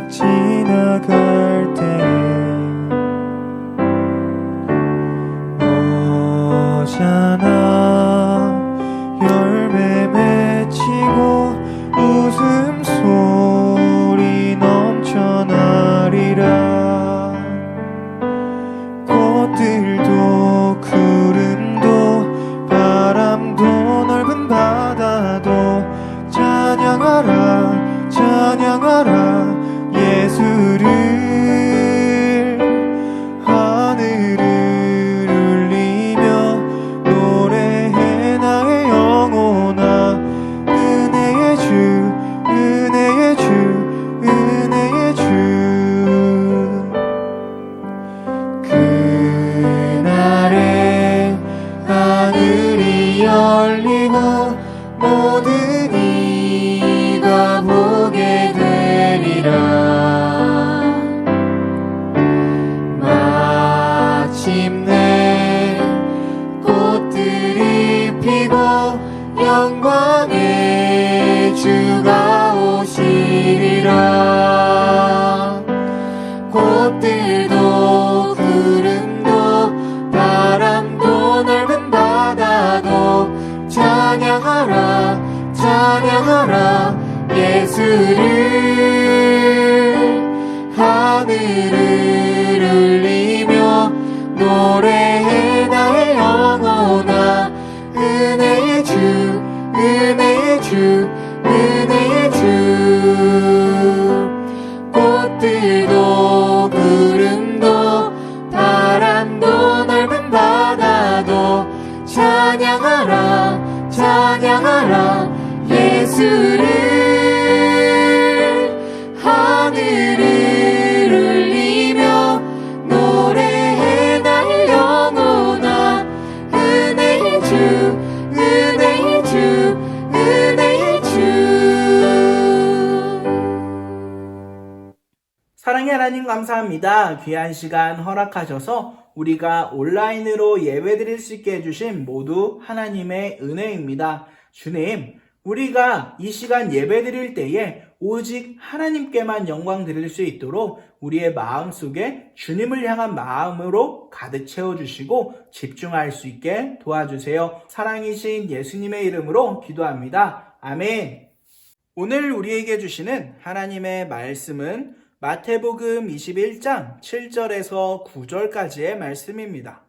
지나갈 때에 오샤나 열매 맺히고 웃음소리 넘쳐나리라. 꽃들도 구름도 바람도 넓은 바다도 찬양하라 찬양하라 예수를. 하늘을 울리며 노래해 나의 영혼아. 은혜의 주 은혜의 주 은혜의 주. 그날에 하늘이 열리고 모든 이가 보게 되리라. 마침내 꽃들이 피고 영광의 주가 오시리라. 꽃들도 구름도 바람도 넓은 바다도 찬양하라 찬양하라 예수를. 하늘을 울리며 노래해 나의 영혼아. 은혜의 주 은혜의 주 은혜의 주. 꽃들도 구름도 바람도 넓은 바다도 찬양하라 찬양하라 예수를. 하늘을 울리며 노래해 나의 영혼아. 은혜의 주 은혜의 주 은혜의 주. 사랑의 하나님 감사합니다. 귀한 시간 허락하셔서 우리가 온라인으로 예배드릴 수 있게 해주신 모두 하나님의 은혜입니다. 주님, 우리가 이 시간 예배드릴 때에 오직 하나님께만 영광 드릴 수 있도록 우리의 마음속에 주님을 향한 마음으로 가득 채워주시고 집중할 수 있게 도와주세요. 사랑이신 예수님의 이름으로 기도합니다. 아멘. 오늘 우리에게 주시는 하나님의 말씀은 마태복음 21장 7절에서 9절까지의 말씀입니다.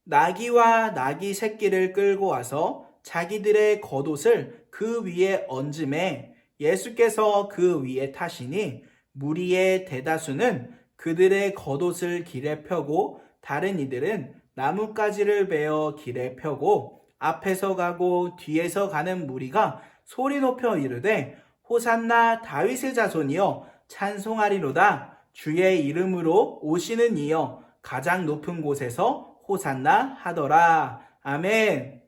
나귀와 나귀 새끼를 끌고 와서 자기들의 겉옷을 그 위에 얹음에 예수께서 그 위에 타시니 무리의 대다수는 그들의 겉옷을 길에 펴고 다른 이들은 나뭇가지를 베어 길에 펴고 앞에서 가고 뒤에서 가는 무리가 소리 높여 이르되 호산나 다윗의 자손이여 찬송하리로다. 주의 이름으로 오시는 이여 가장 높은 곳에서 호산나 하더라. 아멘.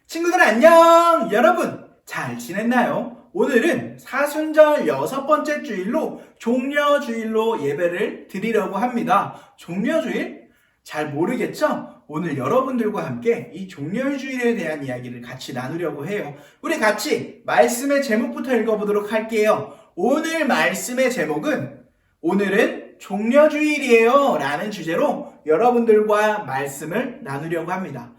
친구들 안녕. 여러분 잘 지냈나요? 오늘은 사순절 6번째 주일로 종려주일로 예배를 드리려고 합니다. 종려주일? 잘 모르겠죠? 오늘 여러분들과 함께 이 종려주일에 대한 이야기를 같이 나누려고 해요. 우리 같이 말씀의 제목부터 읽어보도록 할게요. 오늘 말씀의 제목은 오늘은 종려주일이에요 라는 주제로 여러분들과 말씀을 나누려고 합니다.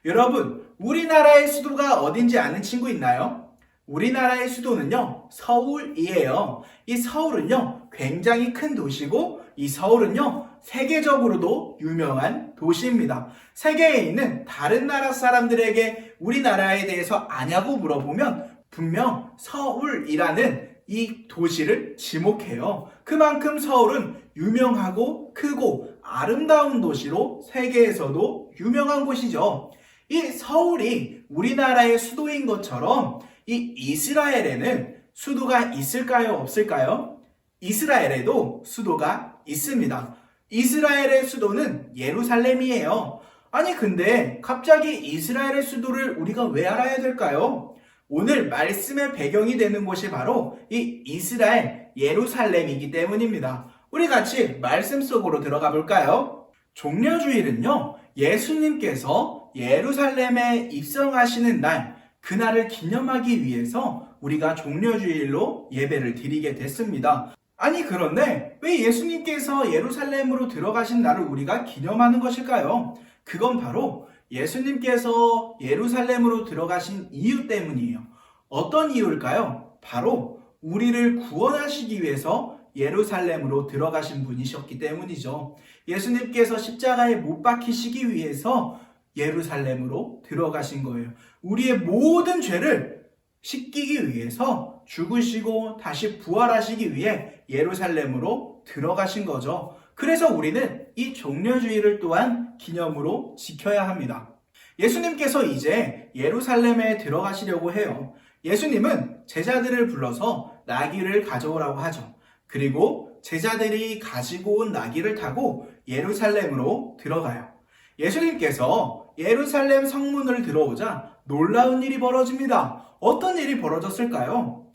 여러분, 우리나라의 수도가 어딘지 아는 친구 있나요? 우리나라의 수도는요, 서울이에요. 이 서울은요, 굉장히 큰 도시고 이 서울은요, 세계적으로도 유명한 도시입니다. 세계에 있는 다른 나라 사람들에게 우리나라에 대해서 아냐고 물어보면 분명 서울이라는 이 도시를 지목해요. 그만큼 서울은 유명하고 크고 아름다운 도시로 세계에서도 유명한 곳이죠. 이 서울이 우리나라의 수도인 것처럼 이 이스라엘에는 수도가 있을까요? 없을까요? 이스라엘에도 수도가 있습니다. 이스라엘의 수도는 예루살렘이에요. 아니 근데 갑자기 이스라엘의 수도를 우리가 왜 알아야 될까요? 오늘 말씀의 배경이 되는 곳이 바로 이 이스라엘 예루살렘이기 때문입니다. 우리 같이 말씀 속으로 들어가 볼까요? 종려주일은요, 예수님께서 예루살렘에 입성하시는 날, 그날을 기념하기 위해서 우리가 종려주일로 예배를 드리게 됐습니다. 아니 그런데 왜 예수님께서 예루살렘으로 들어가신 날을 우리가 기념하는 것일까요? 그건 바로 예수님께서 예루살렘으로 들어가신 이유 때문이에요. 어떤 이유일까요? 바로 우리를 구원하시기 위해서 예루살렘으로 들어가신 분이셨기 때문이죠. 예수님께서 십자가에 못 박히시기 위해서 예루살렘으로 들어가신 거예요. 우리의 모든 죄를 씻기기 위해서 죽으시고 다시 부활하시기 위해 예루살렘으로 들어가신 거죠. 그래서 우리는 이 종려주일을 또한 기념으로 지켜야 합니다. 예수님께서 이제 예루살렘에 들어가시려고 해요. 예수님은 제자들을 불러서 나귀를 가져오라고 하죠. 그리고 제자들이 가지고 온 나귀를 타고 예루살렘으로 들어가요. 예수님께서 예루살렘 성문을 들어오자 놀라운 일이 벌어집니다. 어떤 일이 벌어졌을까요?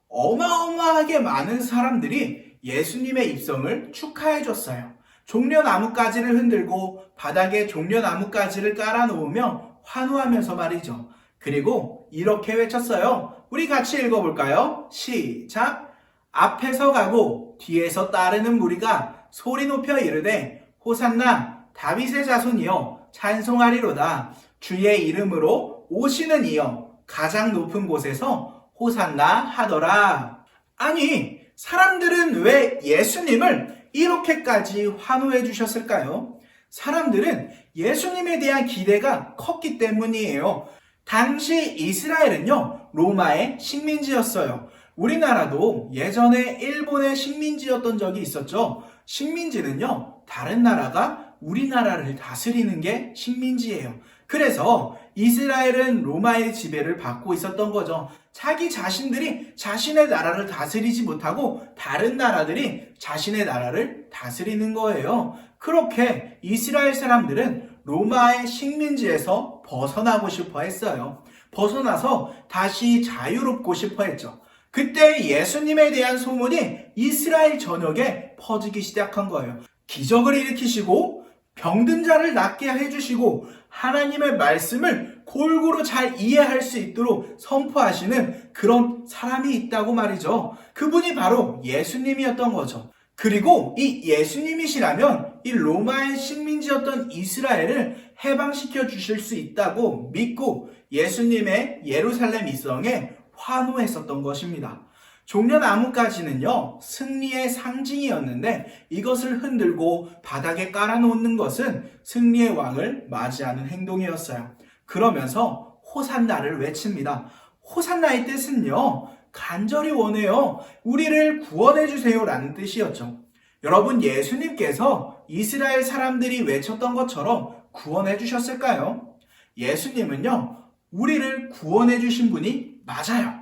어마어마하게 많은 사람들이 예수님의 입성을 축하해 줬어요. 종려나뭇가지를 흔들고 바닥에 종려나뭇가지를 깔아놓으며 환호하면서 말이죠. 그리고 이렇게 외쳤어요. 우리 같이 읽어볼까요? 시작! 앞에서 가고 뒤에서 따르는 무리가 소리 높여 이르되 호산나 다윗의 자손이여 찬송하리로다. 주의 이름으로 오시는 이여 가장 높은 곳에서 호산나 하더라. 아니 사람들은 왜 예수님을 이렇게까지 환호해 주셨을까요? 사람들은 예수님에 대한 기대가 컸기 때문이에요. 당시 이스라엘은요 로마의 식민지였어요. 우리나라도 예전에 일본의 식민지였던 적이 있었죠. 식민지는요 다른 나라가 우리나라를 다스리는 게 식민지예요. 그래서 이스라엘은 로마의 지배를 받고 있었던 거죠. 자기 자신들이 자신의 나라를 다스리지 못하고 다른 나라들이 자신의 나라를 다스리는 거예요. 그렇게 이스라엘 사람들은 로마의 식민지에서 벗어나고 싶어 했어요. 벗어나서 다시 자유롭고 싶어 했죠. 그때 예수님에 대한 소문이 이스라엘 전역에 퍼지기 시작한 거예요. 기적을 일으키시고 병든 자를 낫게 해주시고 하나님의 말씀을 골고루 잘 이해할 수 있도록 선포하시는 그런 사람이 있다고 말이죠. 그분이 바로 예수님이었던 거죠. 그리고 이 예수님이시라면 이 로마의 식민지였던 이스라엘을 해방시켜 주실 수 있다고 믿고 예수님의 예루살렘 입성에 환호했었던 것입니다. 종려나뭇가지는요 승리의 상징이었는데 이것을 흔들고 바닥에 깔아놓는 것은 승리의 왕을 맞이하는 행동이었어요. 그러면서 호산나를 외칩니다. 호산나의 뜻은요 간절히 원해요. 우리를 구원해 주세요 라는 뜻이었죠. 여러분 예수님께서 이스라엘 사람들이 외쳤던 것처럼 구원해 주셨을까요? 예수님은요 우리를 구원해 주신 분이 맞아요.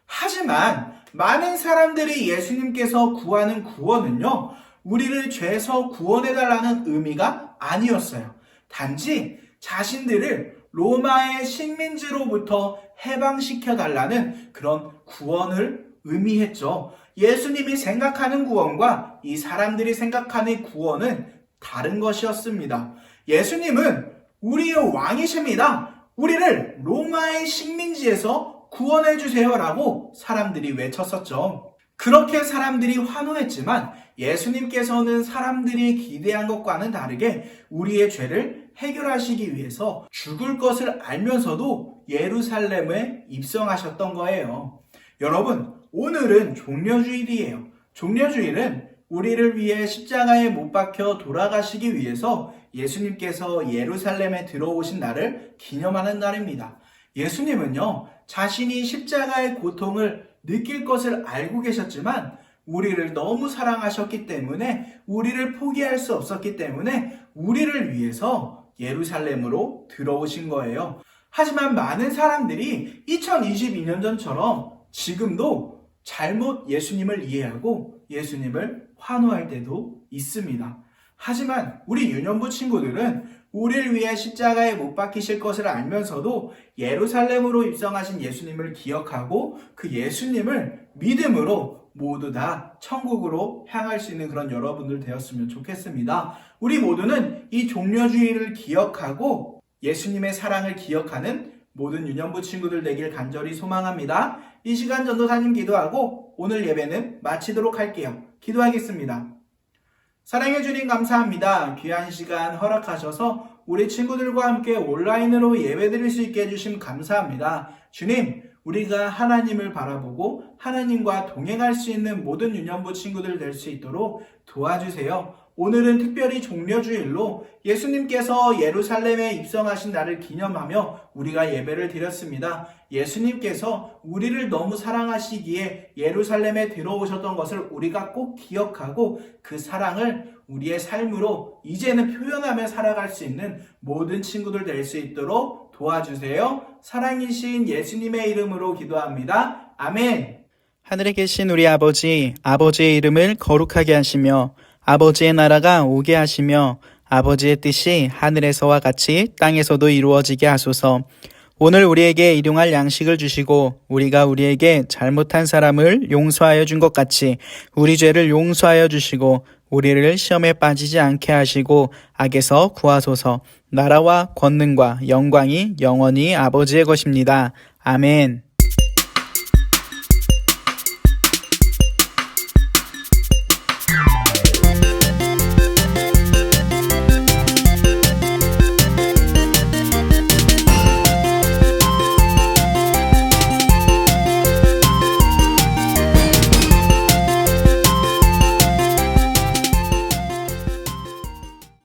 하지만 많은 사람들이 예수님께서 구하는 구원은요 우리를 죄에서 구원해달라는 의미가 아니었어요. 단지 자신들을 로마의 식민지로부터 해방시켜달라는 그런 구원을 의미했죠. 예수님이 생각하는 구원과 이 사람들이 생각하는 구원은 다른 것이었습니다. 예수님은 우리의 왕이십니다. 우리를 로마의 식민지에서 구원해 주세요라고 사람들이 외쳤었죠. 그렇게 사람들이 환호했지만 예수님께서는 사람들이 기대한 것과는 다르게 우리의 죄를 해결하시기 위해서 죽을 것을 알면서도 예루살렘에 입성하셨던 거예요. 여러분, 오늘은 종려주일이에요. 종려주일은 우리를 위해 십자가에 못 박혀 돌아가시기 위해서 예수님께서 예루살렘에 들어오신 날을 기념하는 날입니다. 예수님은요, 자신이 십자가의 고통을 느낄 것을 알고 계셨지만 우리를 너무 사랑하셨기 때문에 우리를 포기할 수 없었기 때문에 우리를 위해서 예루살렘으로 들어오신 거예요. 하지만 많은 사람들이 2022년 전처럼 지금도 잘못 예수님을 이해하고 예수님을 환호할 때도 있습니다. 하지만 우리 유년부 친구들은 우리를 위해 십자가에 못 박히실 것을 알면서도 예루살렘으로 입성하신 예수님을 기억하고 그 예수님을 믿음으로 모두 다 천국으로 향할 수 있는 그런 여러분들 되었으면 좋겠습니다. 우리 모두는 이 종려주의를 기억하고 예수님의 사랑을 기억하는 모든 유년부 친구들 되길 간절히 소망합니다. 이 시간 전도사님 기도하고 오늘 예배는 마치도록 할게요. 기도하겠습니다. 사랑해 주님 감사합니다. 귀한 시간 허락하셔서 우리 친구들과 함께 온라인으로 예배드릴 수 있게 해주심 감사합니다. 주님, 우리가 하나님을 바라보고 하나님과 동행할 수 있는 모든 유년부 친구들 될 수 있도록 도와주세요. 오늘은 특별히 종려주일로 예수님께서 예루살렘에 입성하신 날을 기념하며 우리가 예배를 드렸습니다. 예수님께서 우리를 너무 사랑하시기에 예루살렘에 들어오셨던 것을 우리가 꼭 기억하고 그 사랑을 우리의 삶으로 이제는 표현하며 살아갈 수 있는 모든 친구들 될 수 있도록 도와주세요. 사랑이신 예수님의 이름으로 기도합니다. 아멘. 하늘에 계신 우리 아버지, 아버지의 이름을 거룩하게 하시며 아버지의 나라가 오게 하시며 아버지의 뜻이 하늘에서와 같이 땅에서도 이루어지게 하소서. 오늘 우리에게 일용할 양식을 주시고 우리가 우리에게 잘못한 사람을 용서하여 준 것 같이 우리 죄를 용서하여 주시고 우리를 시험에 빠지지 않게 하시고 악에서 구하소서. 나라와 권능과 영광이 영원히 아버지의 것입니다. 아멘.